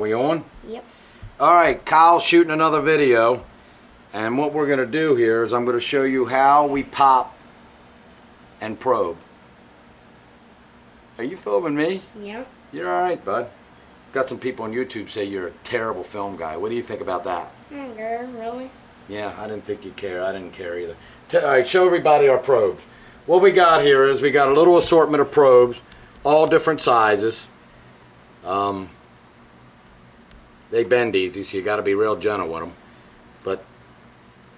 we on? Yep. Alright, Kyle's shooting another video, and what we're going to do here is I'm going to show you how we pop and probe. Are you filming me? Yeah. You're alright, bud. Got some people on YouTube say you're a terrible film guy. What do you think about that? I don't care, really. Yeah, I didn't think you'd care. I didn't care either. Alright, show everybody our probes. What we got here is we got a little assortment of probes, all different sizes. They bend easy, so you got to be real gentle with them. But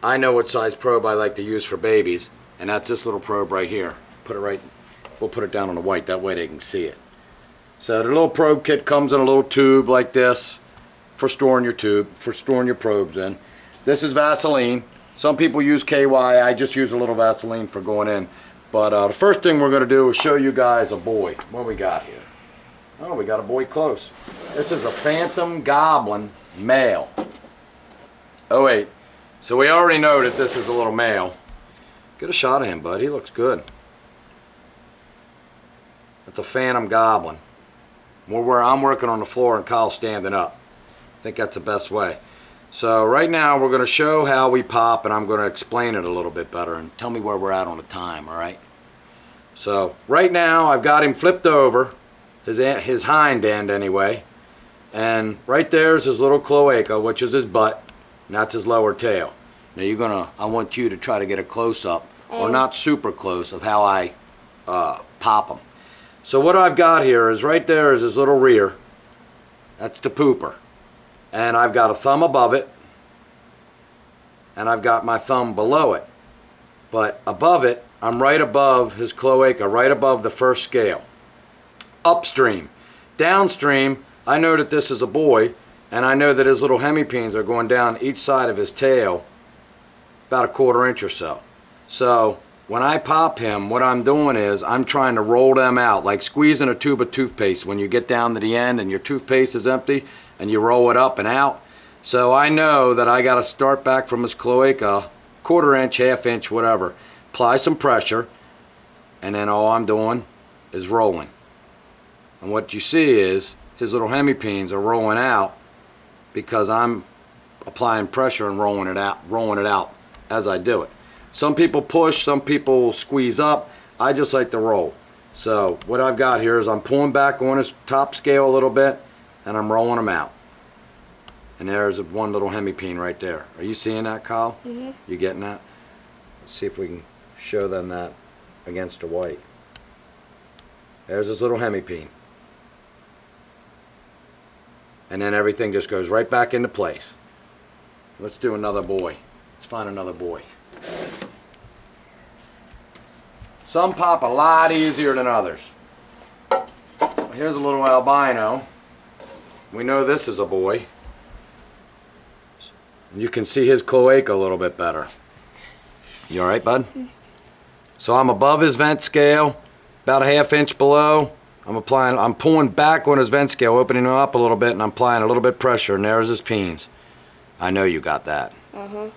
I know what size probe I like to use for babies, and that's this little probe right here. We'll put it down on the white, that way they can see it. So the little probe kit comes in a little tube like this for storing your probes in. This is Vaseline. Some people use KY. I just use a little Vaseline for going in. But the first thing we're going to do is show you guys a boy. What we got here? Oh, we got a boy close. This is a Phantom Goblin male. Oh wait, so we already know that this is a little male. Get a shot of him, bud. He looks good. It's a Phantom Goblin. I'm working on the floor and Kyle's standing up. I think that's the best way. So right now we're going to show how we pop, and I'm going to explain it a little bit better and tell me where we're at on the time, alright? So right now I've got him flipped over, his hind end anyway, and right there is his little cloaca, which is his butt, and that's his lower tail. Now I want you to try to get a close-up, or not super close, of how I pop him. So what I've got here is right there is his little rear. That's the pooper. And I've got a thumb above it, and I've got my thumb below it. But above it, I'm right above his cloaca, right above the first scale. Upstream. Downstream, I know that this is a boy, and I know that his little hemipenes are going down each side of his tail about 1/4 inch or so. So when I pop him, what I'm doing is I'm trying to roll them out, like squeezing a tube of toothpaste when you get down to the end and your toothpaste is empty and you roll it up and out. So I know that I got to start back from his cloaca, 1/4 inch, 1/2 inch, whatever. Apply some pressure, and then all I'm doing is rolling. And what you see is his little hemipenes are rolling out because I'm applying pressure and rolling it out as I do it. Some people push, some people squeeze up. I just like to roll. So what I've got here is I'm pulling back on his top scale a little bit, and I'm rolling them out. And there's one little hemipene right there. Are you seeing that, Kyle? Mm-hmm. You getting that? Let's see if we can show them that against the white. There's his little hemipene. And then everything just goes right back into place. Let's do another boy. Let's find another boy. Some pop a lot easier than others. Here's a little albino. We know this is a boy. You can see his cloaca a little bit better. You alright, bud? So I'm above his vent scale, about 1/2 inch below. I'm pulling back on his vent scale, opening him up a little bit, and I'm applying a little bit of pressure, and there's his peens. I know you got that. Uh-huh.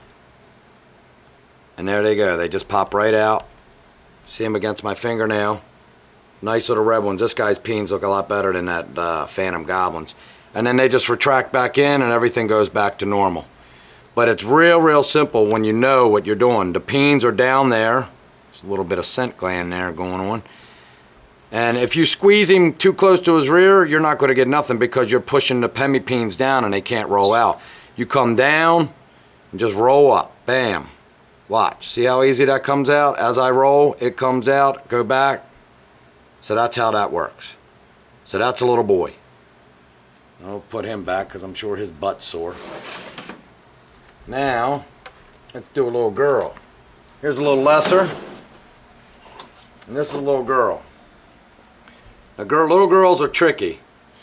And there they go. They just pop right out. See them against my fingernail. Nice little red ones. This guy's peens look a lot better than that Phantom Goblin's. And then they just retract back in, and everything goes back to normal. But it's real simple when you know what you're doing. The peens are down there. There's a little bit of scent gland there going on. And if you squeeze him too close to his rear, you're not going to get nothing because you're pushing the hemipenes down and they can't roll out. You come down and just roll up. Bam. Watch. See how easy that comes out? As I roll, it comes out, go back. So that's how that works. So that's a little boy. I'll put him back because I'm sure his butt's sore. Now, let's do a little girl. Here's a little lesser. And this is a little girl. Now, little girls are tricky.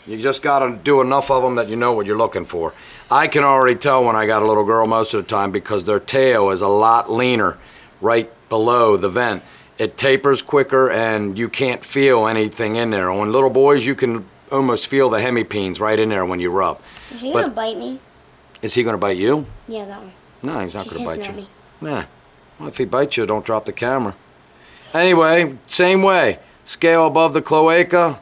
You just got to do enough of them that you know what you're looking for. I can already tell when I got a little girl most of the time because their tail is a lot leaner right below the vent. It tapers quicker and you can't feel anything in there. On little boys, you can almost feel the hemipenes right in there when you rub. Is he gonna bite me? Is he gonna bite you? Yeah, that one. No, he's not gonna bite you. Me. Nah. Well, if he bites you, don't drop the camera. Anyway, same way. Scale above the cloaca,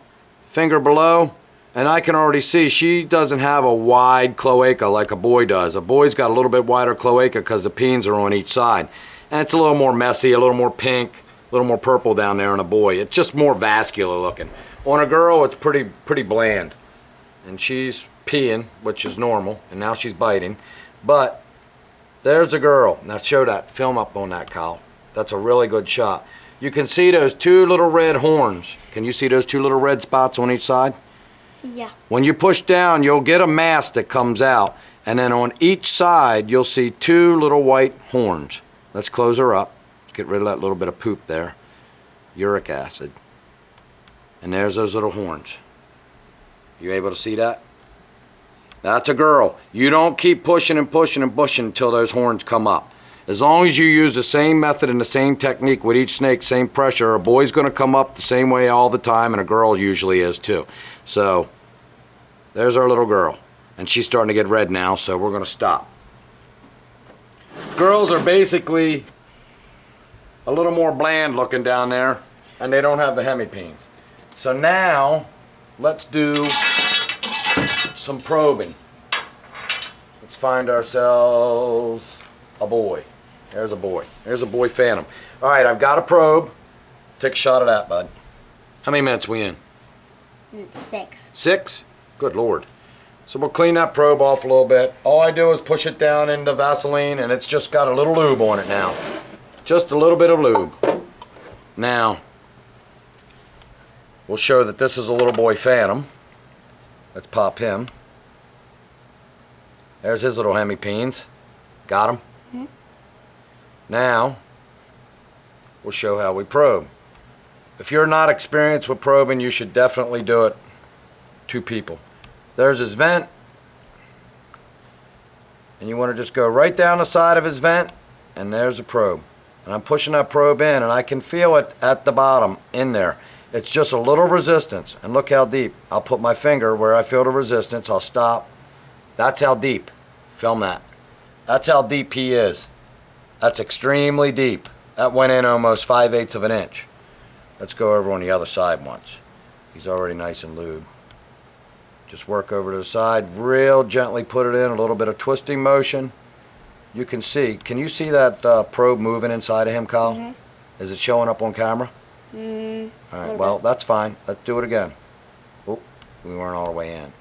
finger below, And I can already see she doesn't have a wide cloaca like a boy does. A boy's got a little bit wider cloaca because the peens are on each side. And it's a little more messy, a little more pink, a little more purple down there on a boy. It's just more vascular looking. On a girl, it's pretty bland. And she's peeing, which is normal, and now she's biting. But there's a girl. Now show that, film up on that, Kyle. That's a really good shot. You can see those two little red horns. Can you see those two little red spots on each side? Yeah. When you push down, you'll get a mass that comes out, and then on each side, you'll see two little white horns. Let's close her up. Get rid of that little bit of poop there. Uric acid. And there's those little horns. You able to see that? That's a girl. You don't keep pushing and pushing and pushing until those horns come up. As long as you use the same method and the same technique with each snake, same pressure, a boy's going to come up the same way all the time, and a girl usually is too. So, there's our little girl. And she's starting to get red now, so we're going to stop. Girls are basically a little more bland looking down there, and they don't have the hemipenes. So now, let's do some probing. Let's find ourselves a boy. There's a boy. There's a boy phantom. All right, I've got a probe. Take a shot of that, bud. How many minutes we in? 6. 6? Good Lord. So we'll clean that probe off a little bit. All I do is push it down into Vaseline, and it's just got a little lube on it now. Just a little bit of lube. Now, we'll show that this is a little boy phantom. Let's pop him. There's his little hemipenes. Got him? Mm-hmm. Now, we'll show how we probe. If you're not experienced with probing, you should definitely do it 2 people. There's his vent. And you want to just go right down the side of his vent, and there's the probe. And I'm pushing that probe in, and I can feel it at the bottom in there. It's just a little resistance, and look how deep. I'll put my finger where I feel the resistance. I'll stop. That's how deep. Film that. That's how deep he is. That's extremely deep. That went in almost 5/8 of an inch. Let's go over on the other side once. He's already nice and lubed. Just work over to the side, real gently put it in, a little bit of twisting motion. You can see, can you see that probe moving inside of him, Kyle? Mm-hmm. Is it showing up on camera? All right, well, that's fine. Let's do it again. Oh, we weren't all the way in.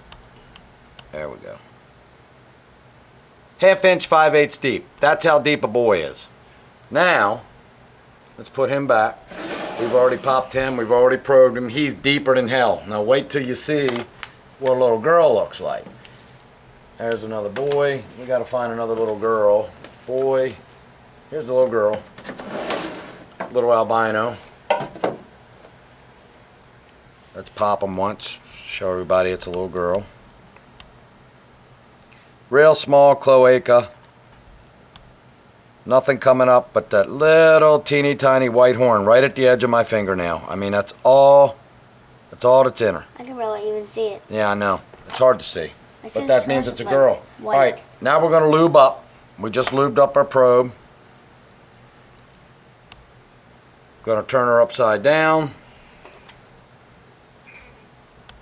There we go. 1/2 inch, 5/8 deep. That's how deep a boy is. Now, let's put him back. We've already popped him. We've already probed him. He's deeper than hell. Now wait till you see what a little girl looks like. There's another boy. We got to find another little girl. Boy. Here's the little girl. Little albino. Let's pop him once. Show everybody it's a little girl. Real small cloaca. Nothing coming up but that little teeny tiny white horn right at the edge of my fingernail. I mean, that's all that's in her. I can barely even see it. Yeah, I know. It's hard to see. But that means it's a like girl. white. All right, now we're going to lube up. We just lubed up our probe. Going to turn her upside down.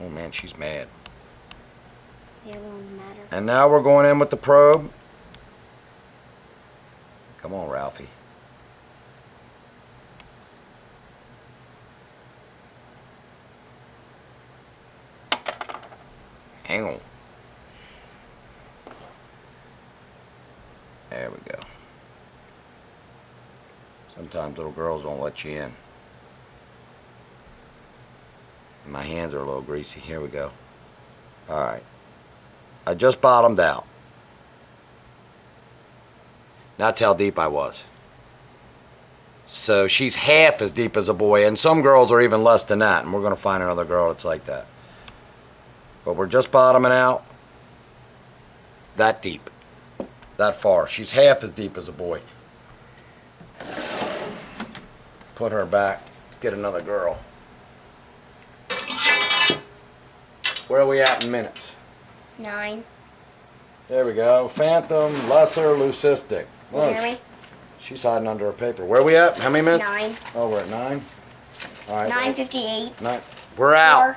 Oh man, she's mad. Yeah, it won't matter. And now we're going in with the probe. Come on, Ralphie. Hang on. There we go. Sometimes little girls don't let you in. My hands are a little greasy. Here we go. Alright. I just bottomed out. That's how deep I was. So she's half as deep as a boy, and some girls are even less than that, and we're going to find another girl that's like that. But we're just bottoming out that deep, that far. She's half as deep as a boy. Put her back, get another girl. Where are we at in minutes? 9. There we go. Phantom, lesser, leucistic. You hear me? She's hiding under a paper. Where are we at? How many minutes? 9. Oh, we're at 9. All right. 9:58. 9. We're out. 4.